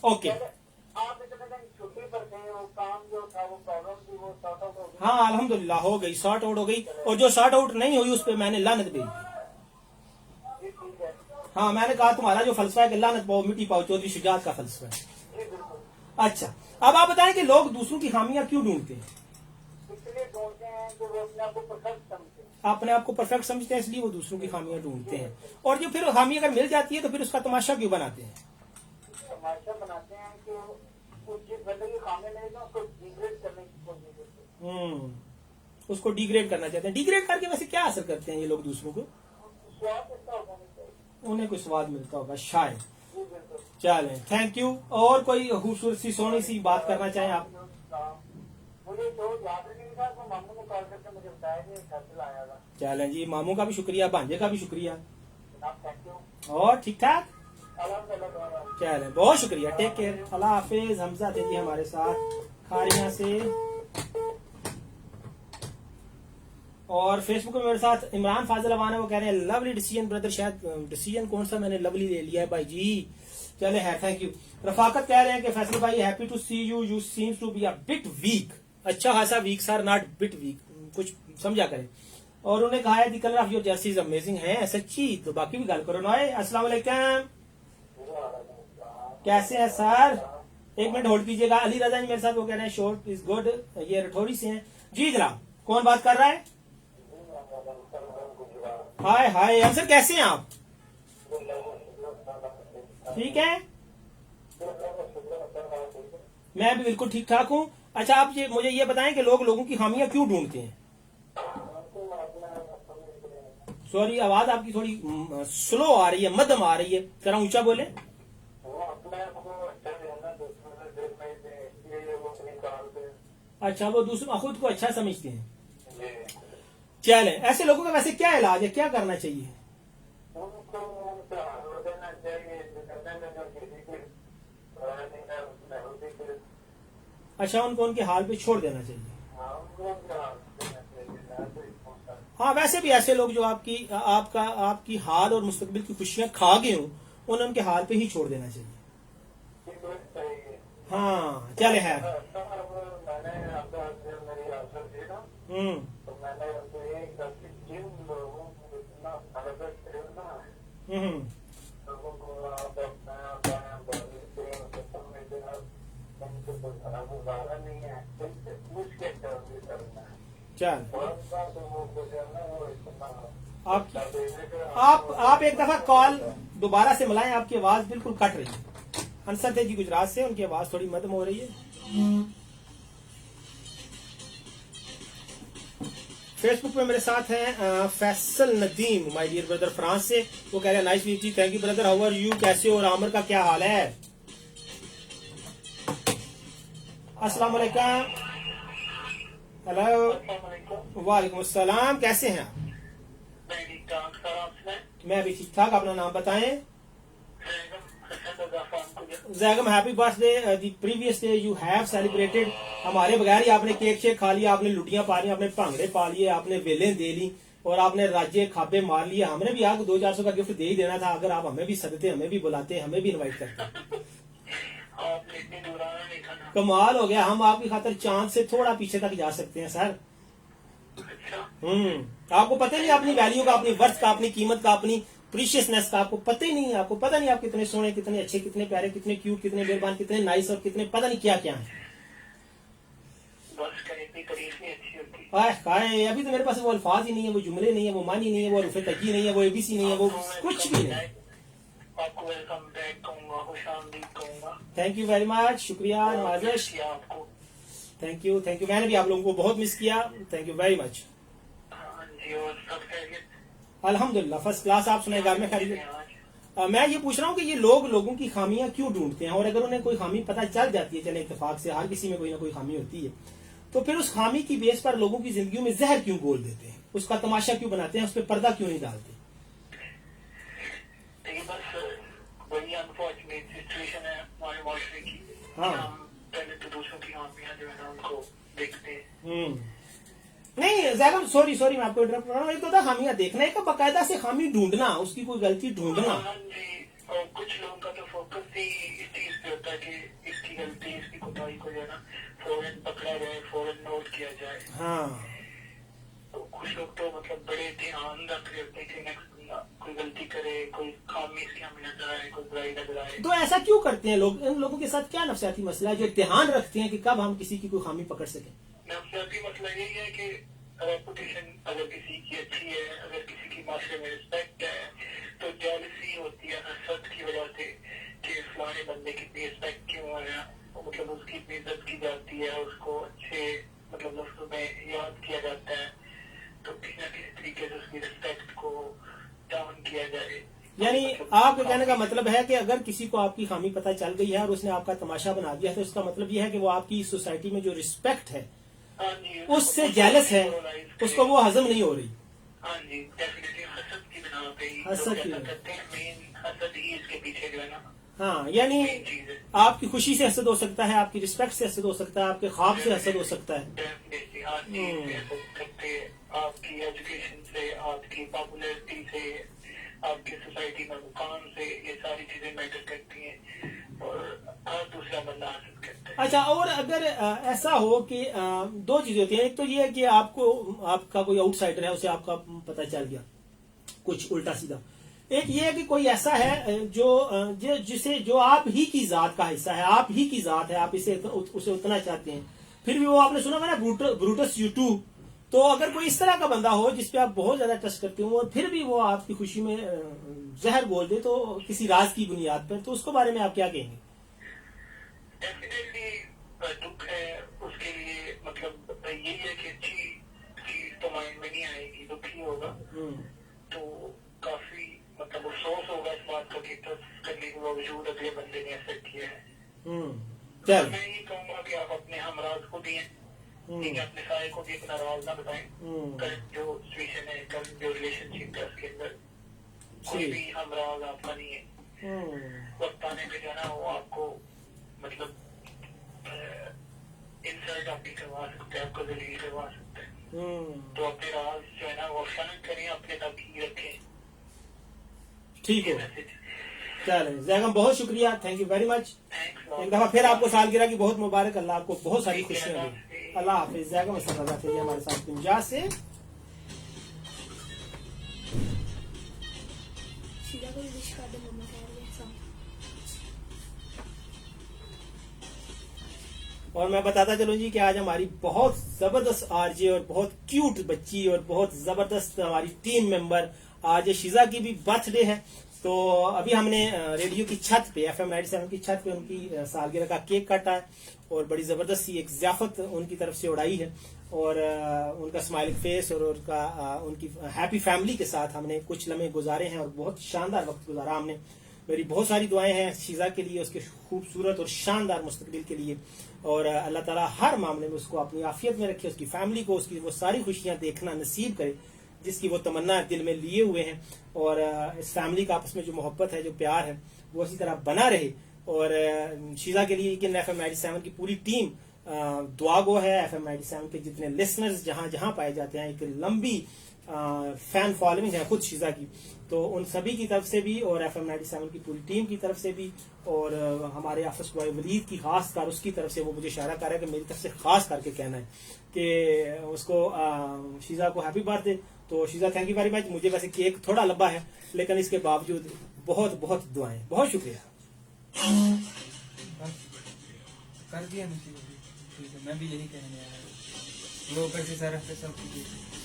A: ओके।
B: आप इतने दिन छुट्टी पर थे, वो काम जो था वो प्रॉब्लम थी वो सॉर्ट आउट हो गई?
A: हाँ अल्हम्दुलिल्लाह हो गई, सॉर्ट आउट हो गई। और जो सॉर्ट आउट नहीं हुई उस पर मैंने लानत भेजी।
B: जी ठीक है।
A: हाँ, मैंने कहा तुम्हारा जो फलसफा है कि लानत पाओ मिट्टी पाओ, चौधरी शुजात का फलसफा है।
B: जी बिल्कुल।
A: अच्छा, अब आप बताएं कि लोग दूसरों की खामियां क्यों ढूंढते हैं?
B: इसलिए ढूंढते हैं कि वो अपने आप को परफेक्ट समझते हैं।
A: अपने आप को परफेक्ट समझते हैं, इसलिए वो दूसरों की खामियां ढूंढते हैं। और जो फिर खामी अगर मिल जाती है तो फिर उसका तमाशा क्यों बनाते हैं?
B: तमाशा बनाते हैं कि कुछ जिस बंदे की खामी नहीं ना उसको डिग्रेड करने की कोशिश करते हैं।
A: उसको डिग्रेड करना चाहते हैं। डिग्रेड करके वैसे क्या असर करते हैं ये लोग दूसरों को?
B: स्वाद इसका होना चाहिए।
A: उन्हें कोई स्वाद मिलता होगा शायद।
B: जी बिल्कुल।
A: चलें, थैंक यू। और कोई खूबसूरत सी सोनी सी बात करना चाहें आप?
B: मुझे मुझे तो याद ही नहीं था, तो मामू को कॉल करके मुझे बताया कि फैसला आया था।
A: चलें जी, मामू का भी शुक्रिया, भांजे का भी शुक्रिया।
B: जनाब थैंक यू।
A: और ठीक ठाक,
B: अल्हम्दुलिल्लाह।
A: चलें, बहुत शुक्रिया, टेक केयर, अल्लाह हाफिज। हमजा थे जी हमारे साथ खारिया से। और फेसबुक पे मेरे साथ इमरान फाजिल अवान है, वो कह रहे हैं लवली डिसीजन ब्रदर। शायद डिसीजन कौन सा मैंने लवली ले लिया है भाई जी, चले है, थैंक यू। रफाकत कह रहे हैं कि फैसल भाई happy to see you, you seems to be a bit weak. अच्छा खासा weak sir, not bit weak, कुछ समझा करें। और उन्होंने कहा है the colour of your jersey is amazing है, सच्ची तो बाकी भी गल करो ना। अस्सलाम वालेकुम, कैसे हैं सर? एक मिनट होल्ड कीजिएगा। अली रजा जी मेरे साथ, वो कह रहे हैं शॉर्ट इज गुड, ये रठौरी से हैं जी। जनाब कौन बात कर रहा है? हाय हाय अंसर, कैसे हैं आप? ठीक है, मैं भी बिल्कुल ठीक ठाक हूँ। अच्छा आप मुझे ये बताएं कि लोग लोगों की खामियां क्यों ढूंढते हैं? सॉरी, आवाज आपकी थोड़ी स्लो आ रही है, मध्यम आ रही है, जरा ऊंचा बोले। अच्छा, वो दूसरों खुद को अच्छा समझते हैं। चले, ऐसे लोगों का वैसे क्या इलाज है, क्या करना चाहिए? अच्छा, उनको उनके हाल पे छोड़ देना चाहिए। हाँ, वैसे भी ऐसे लोग जो आपकी हाल और मुस्तकबिल की खुशियां खा गए हों, उन्हें उनके हाल पे ही छोड़ देना चाहिए। हाँ चले है। चल आप एक दफा कॉल दोबारा से मिलाएं, आपकी आवाज बिल्कुल कट रही है। अंसर थे जी गुजरात से, उनकी आवाज थोड़ी मध्यम हो रही है। फेसबुक पे मेरे साथ हैं Faisal Nadeem, my dear brother France से। वो कह रहे हैं नाइस वीक जी, thank you brother, how are you, कैसे हो? और आमिर का क्या हाल है? अस्सलाम वालेकुम। हेलो, वालेकुम अस्सलाम, कैसे हैं आप? मैं भी ठीक ठाक, अपना नाम बताएं। Zaigham, happy birthday. The previous day you have celebrated, हमारे बगैर ही आपने केक शेक खा लिया, आपने लुटियां पा ली, आपने भांगड़े पा लिए, आपने वेलें दे ली और आपने राज्य खाबे मार लिए। हमने भी आपको 200-400 का गिफ्ट दे ही देना था, अगर आप हमें भी सदते, हमें भी बुलाते, हमें भी इनवाइट करते। कमाल हो गया, हम आपकी खातिर चांद से थोड़ा पीछे तक जा सकते हैं सर। आपको पता ही नहीं अपनी वैल्यू का, अपनी वर्थ का, अपनी कीमत का, अपनी प्रीशियसनेस का आपको पता ही नहीं है। आपको पता नहीं आप कितने सोने, कितने अच्छे, कितने प्यारे, कितने क्यूट, कितने मेहरबान, कितने नाइस और कितने पता नहीं क्या क्या है। अभी तो मेरे पास वो अल्फाज ही नहीं है, वो जुमले नहीं है, वो मानी नहीं है, वो रुफे तकी नहीं है, वो एबीसी नहीं है, वो कुछ भी नहीं।
B: आपको वेलकम बैक कहूंगा, खुशामदीद कहूंगा।
A: थैंक यू वेरी मच, शुक्रिया नवाजिश,
B: आपको
A: थैंक यू थैंक यू। मैंने भी आप लोगों को बहुत मिस किया, थैंक यू वेरी मच। अल्हम्दुलिल्लाह फर्स्ट क्लास। आप सुनाए घर में खैरियत? मैं ये पूछ रहा हूँ कि ये लोग लोगों की खामियां क्यों ढूंढते हैं, और अगर उन्हें कोई खामी पता चल जाती है, चले इत्तेफाक से हर किसी में कोई ना कोई खामी होती है, तो फिर उस खामी की बेस पर लोगों की जिंदगी में जहर क्यों घोल देते हैं, उसका तमाशा क्यों बनाते हैं, उस पर पर्दा क्यों नहीं डालते?
B: वही अनफॉर्चुनेट सिचुएशन है हमारे माशरे की।
A: हाँ,
B: हम पहले तो दूसरों की खामियां जो है ना उनको देखते हैं।
A: नहीं जैगम, सॉरी मैं आपको इंटरप्ट कर रहा हूँ। एक तो था खामियां देखना, एक बाकायदा से खामी ढूंढना, उसकी कोई गलती ढूंढना।
B: और कुछ लोगों का तो फोकस ही इस चीज पे होता है कि इसकी गलती, इसकी कोताही को जो है ना फौरन पकड़ा जाए, फौरन नोट किया जाए।
A: हाँ,
B: तो कुछ लोग तो मतलब बड़े ध्यान रख रहे होते हैं कि नेक्स्ट कोई गलती करे, कोई खामी इसकी हमें नजर आए, कोई बुराई नजर आए।
A: तो ऐसा क्यों करते हैं लोग? इन लोगों के साथ क्या नफसियाती मसला है जो ध्यान रखते हैं कि कब हम किसी की कोई खामी पकड़ सके?
B: नफसियाती मसला यही है कि रेपुटेशन अगर किसी की अच्छी है, अगर किसी की माशरे में रिस्पेक्ट है, तो जेलसी होती है हसद की वजह से कि फलाने बंदे की इतनी रिस्पेक्ट क्यों है, मतलब उसकी इतनी इज्जत की जाती है, उसको अच्छे मतलब लफ्जों में याद किया जाता है, तो किसी न किसी तरीके से उसकी रिस्पेक्ट को डाउन किया जाए।
A: यानी आपके कहने का मतलब है कि अगर किसी को आपकी खामी पता चल गई है और उसने आपका तमाशा बना दिया, तो इसका मतलब यह है कि वो आपकी सोसाइटी में जो रिस्पेक्ट है,
B: हाँ जी,
A: उससे जेलस है, उसको वो हजम नहीं हो रही।
B: हाँ जी, डेफिनेटली हसद की बिना पे ही
A: हसद
B: लोग
A: की
B: ऐसा
A: बिना।
B: करते हैं। मेन हसद ही इसके पीछे जो है ना,
A: हाँ, यानी
B: मेन चीज है।
A: आपकी खुशी से हसद हो सकता है, आपकी रिस्पेक्ट से हसद हो सकता है, आपके ख्वाब से हसद हो सकता है।
B: डेफिनेटली हर चीज से हसद करते हैं। आपकी एजुकेशन से, आपकी पॉपुलैरिटी से, आपकी सोसाइटी में मुकाम से, ये सारी चीजें मैटर करती हैं और हर दूसरा बंदा हसद करता है।
A: अच्छा, और अगर ऐसा हो कि दो चीजें होती हैं, एक तो ये है कि आपको आपका कोई आउटसाइडर है, उसे आपका पता चल गया कुछ उल्टा सीधा। एक ये है कि कोई ऐसा है जो आप ही की जात का हिस्सा है, आप ही की जात है, आप उसे उतना चाहते हैं, फिर भी वो आपने सुना होगा ना ब्रूटस यू2। तो अगर कोई इस तरह का बंदा हो जिसपे आप बहुत ज्यादा ट्रस्ट करते हो और फिर भी वो आपकी खुशी में जहर बोल दे, तो किसी राज की बुनियाद पर, तो उसको बारे में आप क्या कहेंगे?
B: डेफिनेटली दुख है उसके लिए। मतलब यही है कि अच्छी चीज तो माइंड में नहीं आएगी, दुख ही होगा। तो काफी मतलब अफसोस होगा इस बात का कि ट्रस्ट करने के बावजूद अगले बंदे ने ऐसा किया है।
A: चल,
B: मैं ये कहूंगा कि आप अपने हमराज को दिए, ठीक है, अपने सारे को भी अपना राज ना बताएं। करंट जो सिचुएशन है, करंट जो रिलेशनशिप है, उसके अंदर कोई भी हमराज आपका नहीं है। वक्त आने पे जो है ना, वो आपको मतलब इंसल्ट आपकी करवा सकते हैं, आपको जलील करवा सकते हैं। तो अपने राज जो है ना वो शांत करें, अपने तक ही रखें।
A: ठीक हो, चले जैगम, बहुत शुक्रिया, थैंक यू वेरी मच। एक दफा फिर आपको सालगिरह की बहुत मुबारक, अल्लाह आपको बहुत सारी खुशियां दे। अल्लाह हाफिज। जैगम हमारे साथ पंजाब से। और मैं बताता चलूं जी कि आज हमारी बहुत जबरदस्त आरजे और बहुत क्यूट बच्ची और बहुत जबरदस्त हमारी टीम मेंबर, आज शिजा की भी बर्थडे है। तो अभी हमने रेडियो की छत पे, FM 97 की छत पे उनकी सालगिरह का केक काटा है और बड़ी जबरदस्त सी एक ज़ियाफत उनकी तरफ से उड़ाई है। और उनका स्माइलिंग फेस और उनकी हैप्पी फैमिली के साथ हमने कुछ लम्हे गुजारे हैं और बहुत शानदार वक्त गुजारा हमने। मेरी बहुत सारी दुआएं हैं शीजा के लिए, उसके खूबसूरत और शानदार मुस्तकबिल के लिए। और अल्लाह ताला हर मामले में उसको अपनी आफियत में रखे, उसकी फैमिली को उसकी वो सारी खुशियां देखना नसीब करे जिसकी वो तमन्ना दिल में लिए हुए हैं। और इस फैमिली का आपस में जो मोहब्बत है, जो प्यार है, वो इसी तरह बना रहे। और शीजा के लिए FM 97 की पूरी टीम दुआ गो है। FM 97 के जितने लिसनर्स जहां जहां पाए जाते हैं, एक लंबी फैन फॉलोइंग है खुद शीजा की, तो उन सभी की तरफ से भी और FM 97 की पूरी टीम की तरफ से भी और हमारे ऑफिस बॉय वलीद की खास कर उसकी तरफ से वो मुझे इशारा कर रहा है कि मेरी तरफ से खास करके कहना है कि उसको शीजा को हैप्पी बर्थडे। तो Sheeza thank you very much. मुझे वैसे केक थोड़ा लंबा है लेकिन इसके बावजूद बहुत बहुत दुआएं, बहुत शुक्रिया।
C: कर दिया नसीब, ठीक है, मैं भी यही कहने आया, वो ऊपर से सारा सब कुछ।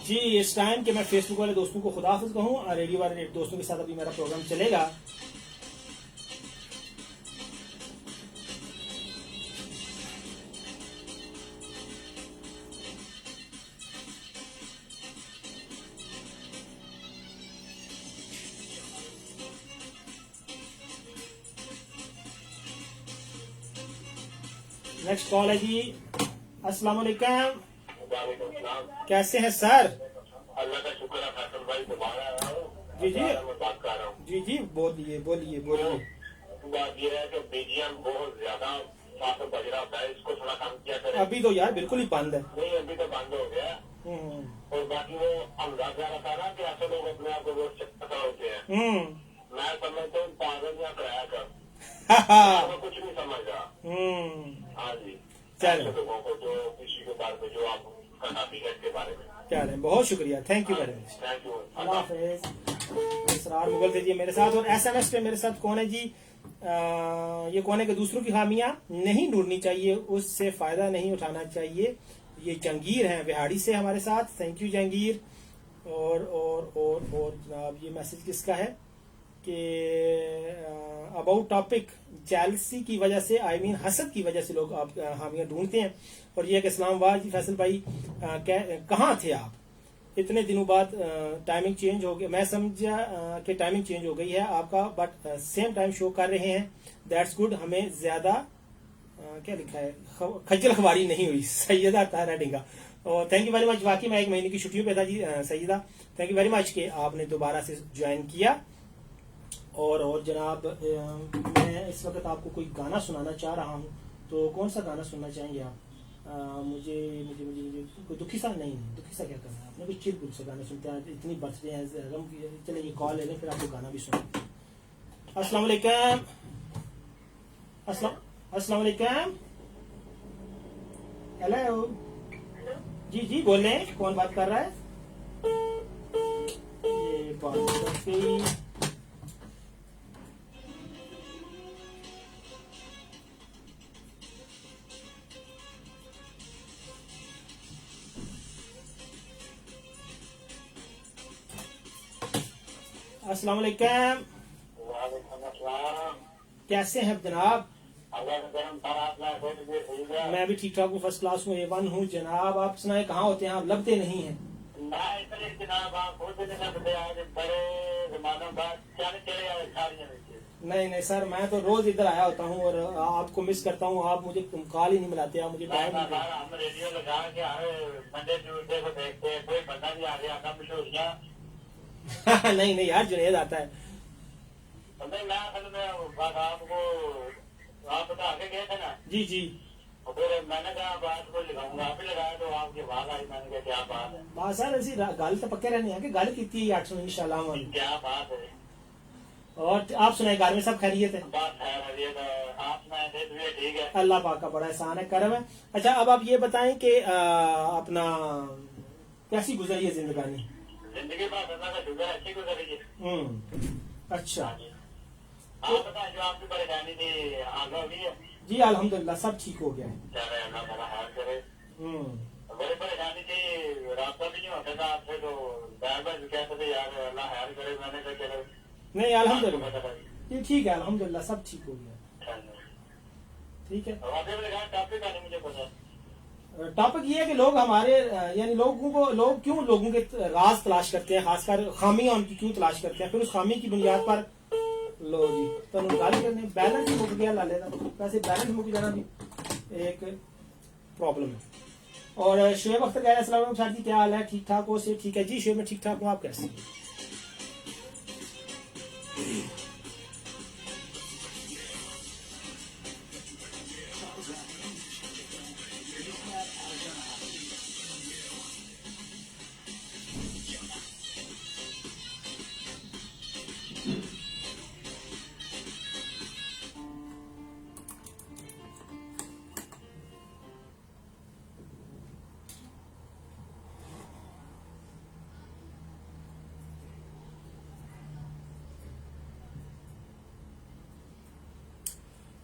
A: जी, इस टाइम के मैं फेसबुक वाले दोस्तों को खुदाफिज कहूँ और रेडियो वाले दोस्तों के साथ अभी मेरा प्रोग्राम चलेगा। नेक्स्ट कॉल है जी। अस्सलाम वालेकुम, कैसे हैं सर?
B: अल्लाह का शुक्र है, फैसल भाई दोबारा आया हूँ।
A: जी जी
B: मैं बात कर रहा हूँ।
A: जी जी, बोलिए बोलिए बोलिए।
B: बात ये है कि बीजीएम बहुत ज्यादा साफ बज रहा होता है, इसको थोड़ा कम किया करें।
A: अभी तो यार बिल्कुल ही बंद है।
B: नहीं, अभी तो बंद हो गया। और बाकी वो अंदाज जा रहा था ना कि ऐसे लोग अपने आप को बहुत चक्कर होते हैं। मैं समझता हूँ पागल या कराया कर, मैं कुछ नहीं समझ रहा। हाँ जी,
A: चलो
B: लोगों को जो किसी के बारे में जो आप के बारे में
A: चले, बहुत शुक्रिया, thank you very much.
B: Thank you.
A: अल्लाह हाफिज। इसरार मुगल थे जी मेरे साथ। और SMS पे मेरे साथ कौन है जी? ये कौन है कि दूसरों की खामियां नहीं ढूंढनी चाहिए, उससे फायदा नहीं उठाना चाहिए। ये जंगीर हैं बिहाड़ी से हमारे साथ, थैंक यू जंगीर। और जनाब ये मैसेज किसका है कि अबाउट टॉपिक जेलसी की वजह से हसद की वजह से लोग आप हामियां ढूंढते हैं। और ये कि इस्लामाबाद जी फैसल भाई कहाँ थे आप इतने दिनों बाद? टाइमिंग चेंज हो गया, मैं समझा कि टाइमिंग चेंज हो गई है आपका, बट सेम टाइम शो कर रहे हैं, दैट्स गुड। हमें ज्यादा क्या लिखा है, खज्जल खबारी नहीं हुई। सैयदा तारा डिंगा, और थैंक यू वेरी मच। वाकई मैं 1 महीने की छुट्टियों पे था जी Syeda, thank you very much कि आपने दोबारा से ज्वाइन किया। और जनाब मैं इस वक्त आपको कोई गाना सुनाना चाह रहा हूँ, तो कौन सा गाना सुनना चाहेंगे आप? मुझे मुझे मुझे मुझे कोई दुखी सा नहीं, दुखी सा क्या करना है आपने, कोई चिल बुल से गाना सुनते हैं, इतनी बर्थडे है गम की। चले ये कॉल ले लें, फिर आपको गाना भी सुना। अस्सलाम वालेकुम, अस्सलाम वालेकुम, हेलो जी जी बोले, कौन बात कर रहा है? ये बात अस्सलाम वालेकुम,
B: वालेकुम अस्सलाम।
A: कैसे हैं जनाब?
B: अल्लाह का करम था, आप लोग बहुत भी ठीक है।
A: मैं भी ठीक ठाक हूँ, फर्स्ट क्लास हूँ, A1 हूँ जनाब। आप सुनाए कहाँ होते हैं आप? लगते नहीं हैं।
B: ना इतने जनाब आप खुद ने ना बताया कि बड़े जमानों बाद क्या चले आए सारियां में।
A: नहीं सर, मैं तो रोज इधर आया होता हूँ और आपको मिस करता हूँ। आप मुझे कॉल ही नहीं मिलाते, आप मुझे टाइम नहीं देते।
B: हम रेडियो लगा के आए मंडे ट्यूसडे को देखते हैं, कोई बंदा नहीं आ गया था मशहूरियां।
A: नहीं यार, जुनेद आता है।
B: नहीं मैं असल में बात आपको आप बता के गए थे ना।
A: जी जी,
B: और फिर मैंने कहा बात को लगाऊंगा, आप ही लगाया तो आपकी बात आई, मैंने कहा क्या बात है।
A: बस सर ऐसी गल तो पक्के रहने हैं कि गल की 800 इंशाल्लाह।
B: क्या बात है।
A: और आप सुनाए, घर में सब खैरियत है?
B: बात है आप सुनाए थे तो ठीक है।
A: अल्लाह पाक का बड़ा एहसान है, करम है। अच्छा, अब आप ये बताएं कि अपना कैसी गुजरी है जिंदगानी?
B: जिंदगी बात अल्लाह का शुक्र है, अच्छी गुजरी है।
A: अच्छा,
B: आप बताएं, जो आपकी परेशानी थी आगे हुई है?
A: जी अल्हम्दुलिल्लाह सब ठीक हो गया है।
B: चले अल्लाह ताला खैर करे। बड़ी परेशानी थी, रास्ता भी नहीं होता था आपसे, तो ड्राइवर भी कहते थे यार अल्लाह खैर करे। मैंने कहा चलो
A: नहीं अल्हम्दुलिल्लाह ये ठीक है, अल्हम्दुलिल्लाह सब ठीक हो गया। ठीक है,
B: टॉपिक आने मुझे पता।
A: टॉपिक ये है कि लोग हमारे यानी लोग क्यों लोगों के राज तलाश करते हैं, खासकर खामियां उनकी क्यों तलाश करते हैं, फिर उस खामी की बुनियाद पर लो जी तो गाली करने। बैलेंस मुक गया ला लेना, वैसे बैलेंस मुक जाना भी एक प्रॉब्लम है। और शुएब अख्तर कह रहे हैं अस्सलाम वालेकुम सर जी, क्या हाल है? ठीक ठाक हो? से ठीक है जी शुएब, मैं ठीक ठाक हूँ, आप कैसे हैं?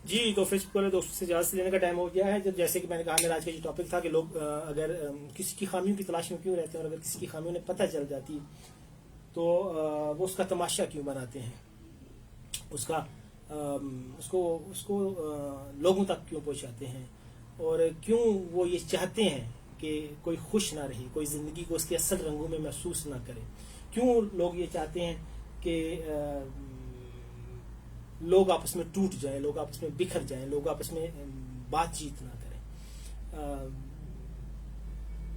A: जी तो फेसबुक वाले दोस्तों से इजाजत लेने का टाइम हो गया है। जब जैसे कि मैंने कहा, मेरा आज का जो टॉपिक था कि लोग अगर किसी की खामियों की तलाश में क्यों रहते हैं, और अगर किसी की खामियों ने पता चल जाती तो वो उसका तमाशा क्यों बनाते हैं, उसका उसको उसको लोगों तक क्यों पहुंचाते हैं, और क्यों वो ये चाहते हैं कि कोई खुश ना रहे, कोई जिंदगी को उसके असल रंगों में महसूस ना करे। क्यों लोग ये चाहते हैं कि लोग आपस में टूट जाएं, लोग आपस में बिखर जाएं, लोग आपस में बातचीत ना करें।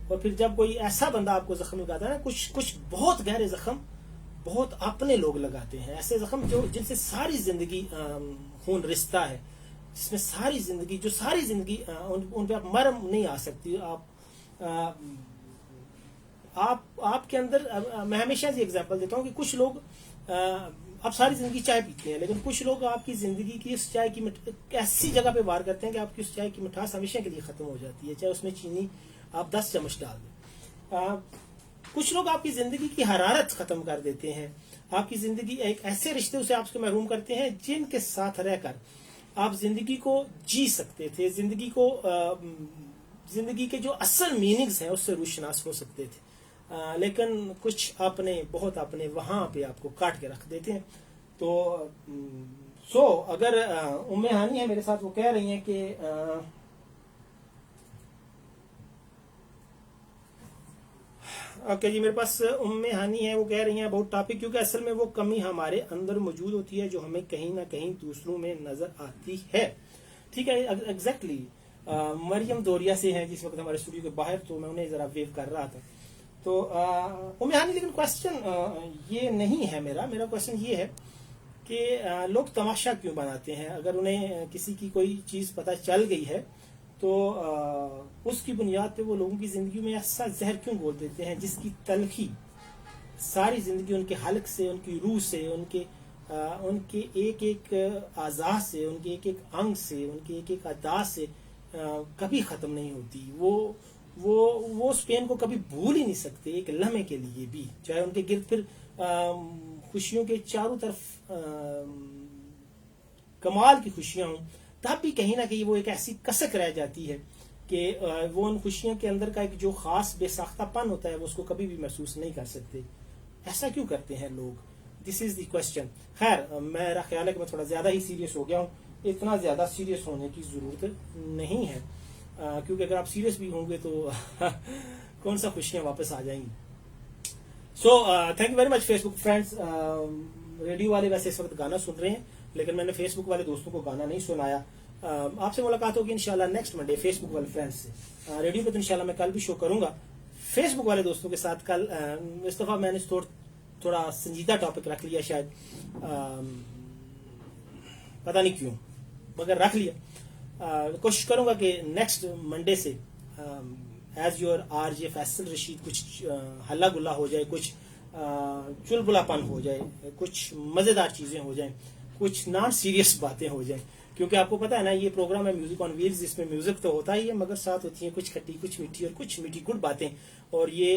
A: और फिर जब कोई ऐसा बंदा आपको जख्म लगाता है ना, कुछ बहुत गहरे जख्म बहुत अपने लोग लगाते हैं, ऐसे जख्म जो जिनसे सारी जिंदगी खून रिश्ता है, जिसमें सारी जिंदगी उन पे आप मरम नहीं आ सकती। आपके अंदर मैं हमेशा से एग्जांपल देता हूँ कि कुछ लोग आप सारी जिंदगी चाय पीते हैं, लेकिन कुछ लोग आपकी जिंदगी की उस चाय की ऐसी जगह पे वार करते हैं कि आपकी उस चाय की मिठास हमेशा के लिए खत्म हो जाती है, चाहे उसमें चीनी आप 10 चम्मच डाल दें। कुछ लोग आपकी जिंदगी की हरारत खत्म कर देते हैं, आपकी जिंदगी एक ऐसे रिश्ते से आपसे महरूम करते हैं जिनके साथ रहकर आप जिंदगी को जी सकते थे, जिंदगी के जो असल मीनिंग्स हैं उससे रूशनास हो सकते थे। लेकिन कुछ अपने बहुत अपने वहां पे आपको काट के रख देते हैं। तो सो अगर उम्मे हानी है मेरे साथ, वो कह रही हैं कि ओके जी, मेरे पास उम्मे हानी है, वो कह रही हैं अबाउट टॉपिक, क्योंकि असल में वो कमी हमारे अंदर मौजूद होती है जो हमें कहीं ना कहीं दूसरों में नजर आती है। ठीक है, एग्जैक्टली। मरियम दौरिया से हैं जिस वक्त हमारे स्टूडियो के बाहर, तो मैं उन्हें जरा वेव कर रहा था। तो उम्मे हानी, लेकिन क्वेश्चन ये नहीं है मेरा क्वेश्चन ये है कि लोग तमाशा क्यों बनाते हैं। अगर उन्हें किसी की कोई चीज पता चल गई है तो उसकी बुनियाद पे वो लोगों की जिंदगी में ऐसा जहर क्यों घोल देते हैं जिसकी तलखी सारी जिंदगी उनके हल्क से, उनकी रूह से, उनके एक एक आज़ा से, उनके एक एक अंग से, उनके एक एक अदा से कभी खत्म नहीं होती। वो उस पेन को कभी भूल ही नहीं सकते एक लम्हे के लिए भी, चाहे उनके गिर्द फिर खुशियों के चारों तरफ कमाल की खुशियां हों, तब भी कहीं ना कहीं वो एक ऐसी कसक रह जाती है कि वो उन खुशियों के अंदर का एक जो खास बेसाख्तापन होता है वो उसको कभी भी महसूस नहीं कर सकते। ऐसा क्यों करते हैं लोग? This is the question. खैर, मेरा ख्याल है कि मैं थोड़ा ज्यादा ही सीरियस हो गया हूँ। इतना ज्यादा सीरियस होने की जरूरत नहीं है, क्योंकि अगर आप सीरियस भी होंगे तो कौन सा खुशियां वापस आ जाएंगी। So thank you very much Facebook friends. Radio वाले वैसे इस वक्त गाना सुन रहे हैं, लेकिन मैंने फेसबुक वाले दोस्तों को गाना नहीं सुनाया। आपसे मुलाकात होगी इंशाल्लाह नेक्स्ट मंडे फेसबुक वाले फ्रेंड्स से। रेडियो पे तो इंशाल्लाह मैं कल भी शो करूंगा। फेसबुक वाले दोस्तों के साथ कल इस दफा मैंने थोड़ा संजीदा टॉपिक रख लिया, शायद पता नहीं क्यों, मगर रख लिया। कोशिश करूंगा कि नेक्स्ट मंडे से as your RJ Faisal Rashid कुछ हल्ला गुल्ला हो जाए, कुछ चुलबुलापन हो जाए, कुछ मजेदार चीजें हो जाएं, कुछ नॉन सीरियस बातें हो जाएं। क्योंकि आपको पता है ना, ये प्रोग्राम है म्यूजिक ऑन व्हील्स, इसमें म्यूजिक तो होता ही है मगर साथ होती है कुछ खट्टी, कुछ मीठी और कुछ मीठी गुड बातें। और ये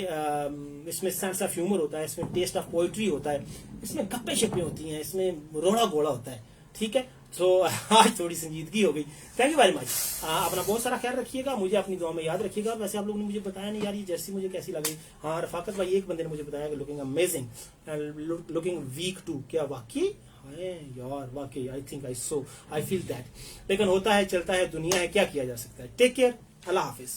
A: इसमें सेंस ऑफ ह्यूमर होता है, इसमें टेस्ट ऑफ पोइट्री होता है, इसमें गप्पे शप्पे होती हैं, इसमें रोड़ा गोड़ा होता है। ठीक है, तो आज थोड़ी संजीदगी हो गई। Thank you very much. अपना बहुत सारा ख्याल रखिएगा, मुझे अपनी दुआ में याद रखिएगा। वैसे आप लोगों ने मुझे बताया नहीं यार ये जर्सी मुझे कैसी लगी। हाँ, रफाकत भाई एक बंदे ने मुझे बताया कि looking amazing, looking weak too. क्या वाकई यार, वाकई आई फील दैट। लेकिन होता है, चलता है, दुनिया है, क्या किया जा सकता है। टेक केयर, अल्लाह हाफिज।